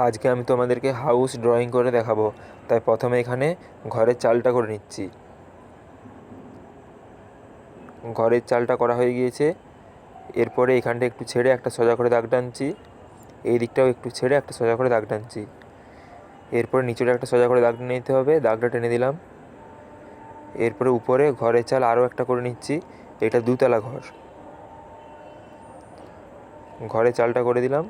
আজকে আমি তোমাদেরকে হাউস ড্রয়িং করে দেখাবো। তাই প্রথমে এখানে ঘরের চালটা করে নিচ্ছি। ঘরের চালটা করা হয়ে গিয়েছে। এরপরে এখানটা একটু ছেড়ে একটা সোজা করে দাগ টানছি, এই দিকটাও একটু ছেড়ে একটা সোজা করে দাগ টানছি। এরপরে নিচেটা একটা সোজা করে দাগ টেনে নিতে হবে, দাগটা টেনে দিলাম। এরপরে উপরে ঘরের চাল আরও একটা করে নিচ্ছি, এটা দুতলা ঘর। ঘরের চালটা করে দিলাম।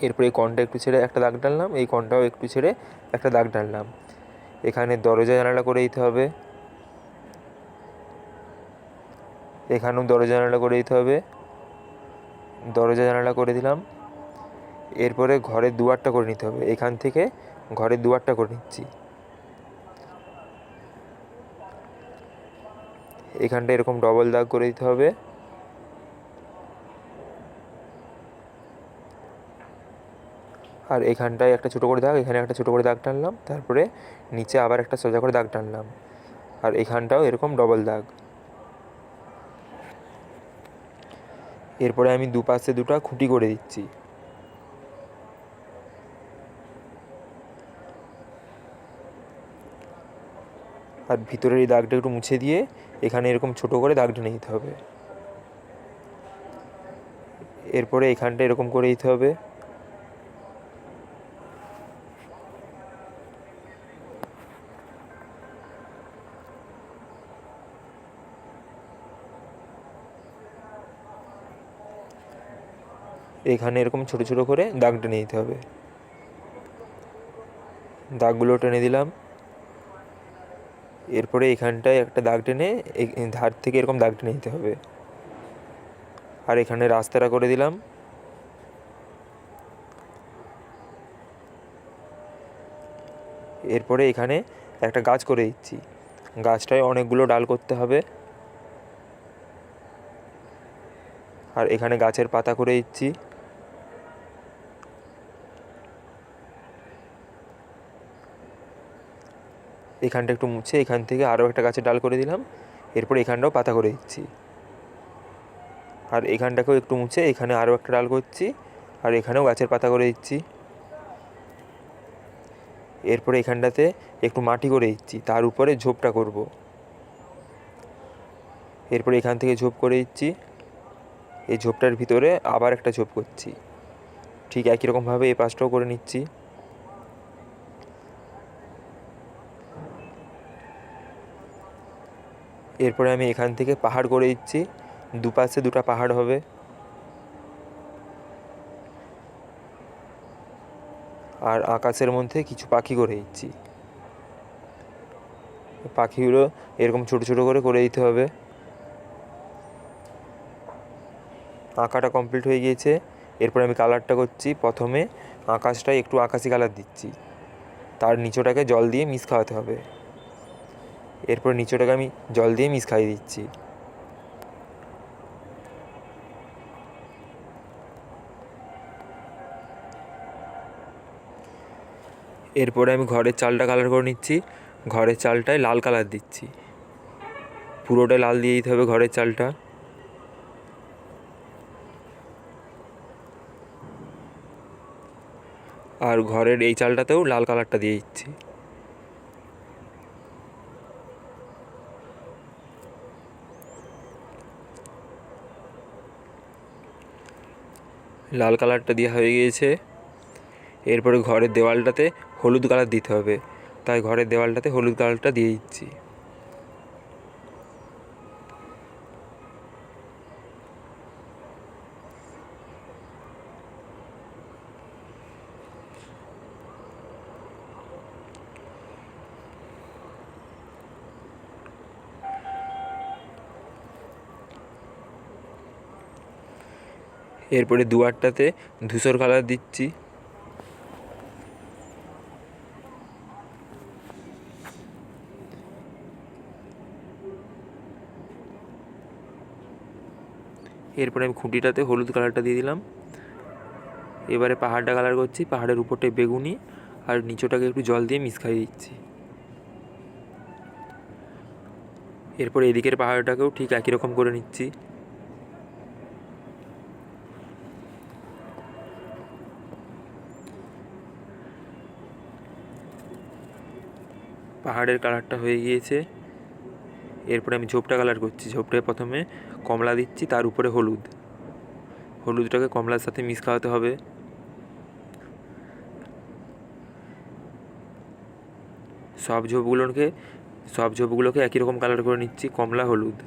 এরপরে এই কোণটা একটু ছেড়ে একটা দাগ টানলাম, এই কোণটাও একটু ছেড়ে একটা দাগ টানলাম। এখানে দরজা জানালা করে দিতে হবে, এখানেও দরজা জানালা করে দিতে হবে। দরজা জানালা করে দিলাম। এরপরে ঘরের দুয়ারটা করে নিতে হবে, এখান থেকে ঘরের দুয়ারটা করে নিচ্ছি। এখানটা এরকম ডবল দাগ করে দিতে হবে। আর এখানটায় একটা ছোটো করে দাগ, এখানে একটা ছোটো করে দাগ টানলাম। তারপরে নিচে আবার একটা সোজা করে দাগ টানলাম। আর এখানটাও এরকম ডবল দাগ। এরপরে আমি দুপাশে দুটো খুঁটি করে দিচ্ছি। আর ভিতরের এই দাগটা একটু মুছে দিয়ে এখানে এরকম ছোটো করে দাগ টেনে দিতে হবে। এরপরে এখানটা এরকম করে দিতে হবে। এখানে এরকম ছোটো ছোটো করে দাগ টেনে দিতে হবে। দাগগুলো টেনে দিলাম। এরপরে এখানটায় একটা দাগ টেনে ধার থেকে এরকম দাগ টেনে দিতে হবে। আর এখানে রাস্তাটা করে দিলাম। এরপরে এখানে একটা গাছ করে দিচ্ছি, গাছটায় অনেকগুলো ডাল করতে হবে। আর এখানে গাছের পাতা করে দিচ্ছি। এখানটা একটু মুছে এখান থেকে আরও একটা গাছের ডাল করে দিলাম। এরপর এখানটাও পাতা করে দিচ্ছি। আর এখানটাকেও একটু মুছে এখানে আরও একটা ডাল করছি। আর এখানেও গাছের পাতা করে দিচ্ছি। এরপরে এখানটাতে একটু মাটি করে দিচ্ছি, তার উপরে ঝোপটা করব। এরপরে এখান থেকে ঝোপ করে দিচ্ছি। এই ঝোপটার ভিতরে আবার একটা ঝোপ করছি। ঠিক একই রকমভাবে এই পাশটাও করে নিচ্ছি। এরপরে আমি এখান থেকে পাহাড় করে দিচ্ছি, দুপাশে দুটো পাহাড় হবে। আর আকাশের মধ্যে কিছু পাখি করে দিচ্ছি, পাখিগুলো এরকম ছোটো ছোটো করে দিতে হবে। আঁকাটা কমপ্লিট হয়ে গিয়েছে। এরপরে আমি কালারটা করছি। প্রথমে আকাশটায় একটু আকাশি কালার দিচ্ছি, তার নিচটাকে জল দিয়ে মিক্স খাওয়াতে হবে। এরপর নিচটাকে আমি জল দিয়ে মিক্স খাইয়ে দিচ্ছি। এরপরে আমি ঘরের চালটা কালার করে নিচ্ছি। ঘরের চালটায় লাল কালার দিচ্ছি, পুরোটাই লাল দিয়ে দিতে হবে ঘরের চালটা। আর ঘরের এই চালটাতেও লাল কালারটা দিয়ে দিচ্ছি। লাল কালারটা দেওয়া হয়ে গিয়েছে। এরপরে ঘরের দেওয়ালটাতে হলুদ কালার দিতে হবে, তাই ঘরের দেওয়ালটাতে হলুদ কালারটা দিয়ে দিচ্ছি। এরপরে দুয়ারটাতে ধূসর কালার দিচ্ছি। এরপরে আমি খুঁটিটাতে হলুদ কালারটা দিয়ে দিলাম। এবারে পাহাড়টা কালার করছি, পাহাড়ের উপরটায় বেগুনি আর নিচটাকে একটু জল দিয়ে মিক্স খাইয়ে দিচ্ছি। এরপর এদিকের পাহাড়টাকেও ঠিক একই রকম করে নিচ্ছি। পাহাড়ের কালারটা হয়ে গিয়েছে। এরপরে আমি ঝোপটা কালার করছি। ঝোপটায় প্রথমে কমলা দিচ্ছি, তার উপরে হলুদ। হলুদটাকে কমলার সাথে মিক্স খাওয়াতে হবে। সব ঝোপগুলোকে একই রকম কালার করে নিচ্ছি, কমলা হলুদ।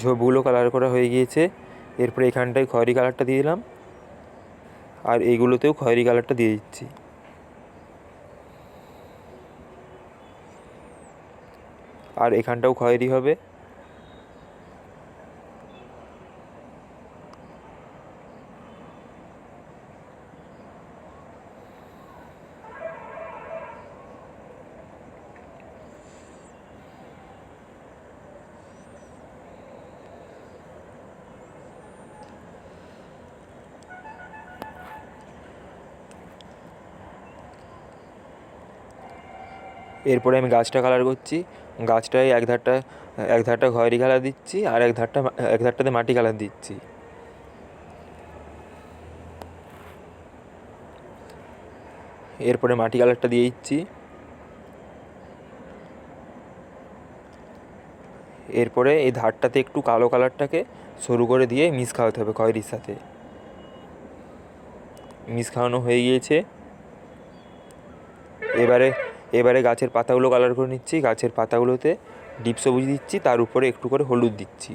ঝোপগুলো কালার করা হয়ে গিয়েছে। এরপরে এখানটায় খয়েরি কালারটা দিয়ে দিলাম, আর এইগুলোতেও খয়েরি কালারটা দিয়ে দিচ্ছি। আর এখানটাও খয়েরি হবে। এরপরে আমি গাছটা কালার করছি। গাছটায় এক ধারটা খয়েরি কালার দিচ্ছি, আর এক ধারটাতে মাটি কালার দিচ্ছি। এরপরে মাটি কালারটা দিয়ে দিচ্ছি। এরপরে এই ধারটাতে একটু কালো কালারটাকে সরু করে দিয়ে মিক্স খাওয়াতে হবে খয়েরির সাথে। মিক্স খাওয়ানো হয়ে গিয়েছে। এবারে গাছের পাতাগুলো কালার করে নিচ্ছি। গাছের পাতাগুলোতে ডিপ সবুজ দিচ্ছি, তার উপরে একটু করে হলুদ দিচ্ছি।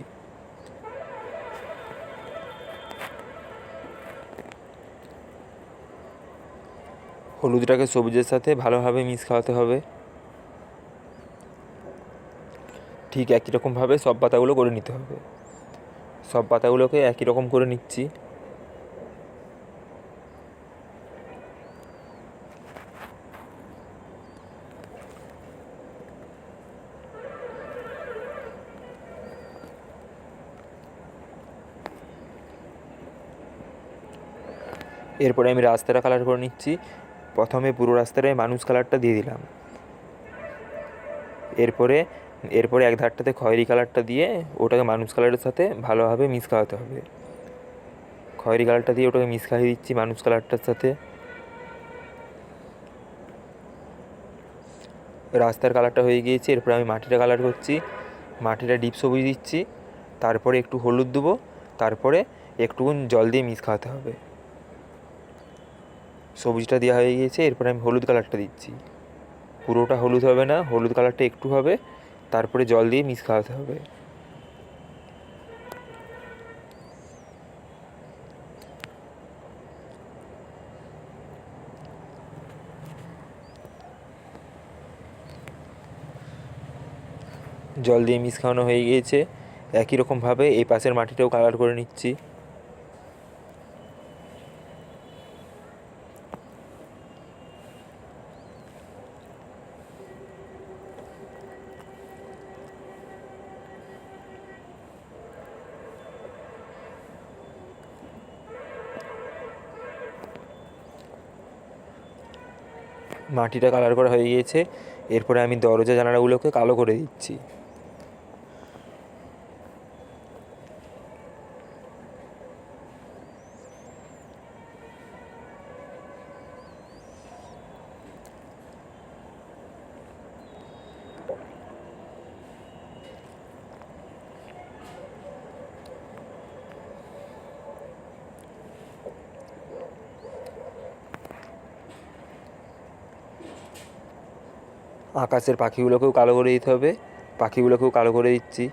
হলুদটাকে সবুজের সাথে ভালোভাবে মিক্স খাওয়াতে হবে। ঠিক একই রকমভাবে সব পাতাগুলো করে নিতে হবে। সব পাতাগুলোকে একই রকম করে নিচ্ছি। এরপরে আমি রাস্তাটা কালার করে নিচ্ছি। প্রথমে পুরো রাস্তাটায় মানুষ কালারটা দিয়ে দিলাম। এরপরে এক ধারটাতে খয়েরি কালারটা দিয়ে ওটাকে মানুষ কালারের সাথে ভালোভাবে মিক্স খাওয়াতে হবে। খয়েরি কালারটা দিয়ে ওটাকে মিক্স খাইয়ে দিচ্ছি মানুষ কালারটার সাথে। রাস্তার কালারটা হয়ে গিয়েছে। এরপরে আমি মাটিটা কালার করছি। মাটিটা ডিপ সবুজ দিচ্ছি, তারপরে একটু হলুদ দেবো, তারপরে একটুকুন জল দিয়ে মিক্স খাওয়াতে হবে। সবুজটা দেওয়া হয়ে গিয়েছে। এরপরে আমি হলুদ কালারটা দিচ্ছি। পুরোটা হলুদ হবে না, হলুদ কালারটা একটু হবে, তারপরে জল দিয়ে মিক্স খাওয়াতে হবে। জল দিয়ে মিক্স খাওয়ানো হয়ে গিয়েছে। একই রকমভাবে এই পাশের মাটিটাও কালার করে নিচ্ছি। মাটিটা কালার করা হয়ে গিয়েছে। এরপরে আমি দরজা জানালাগুলোকে কালো করে দিচ্ছি। আকাশের পাখিগুলোকেও কালো করে দিতে হবে। পাখিগুলোকেও কালো করে দিচ্ছি।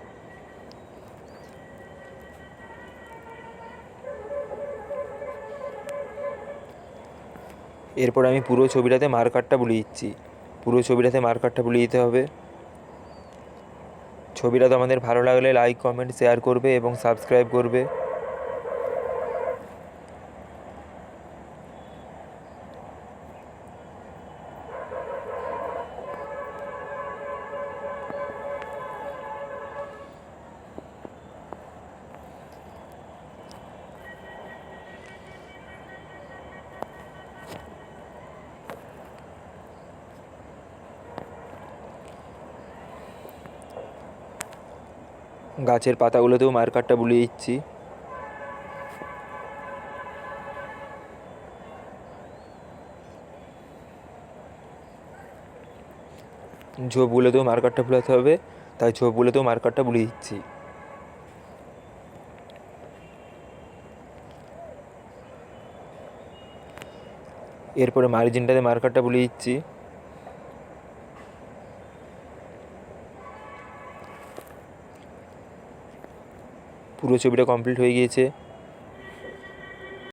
এরপর আমি পুরো ছবিটাতে মার্কারটা বুলিয়ে দিচ্ছি। পুরো ছবিটাতে মার্কারটা বুলিয়ে দিতে হবে। ছবিটা তোমাদের ভালো লাগলে লাইক, কমেন্ট, শেয়ার করবে এবং সাবস্ক্রাইব করবে। গাছের পাতাগুলোতেও মার্কারটা বুলিয়ে দিচ্ছি। ঝোপগুলোতেও মার্কারটা বুলাতে হবে, তাই ঝোপগুলোতেও মার্কারটা বুলিয়ে দিচ্ছি। এরপরে মার্জিনটাতে মার্কারটা বুলিয়ে দিচ্ছি। পুরো ছবিটা কমপ্লিট হয়ে গিয়েছে।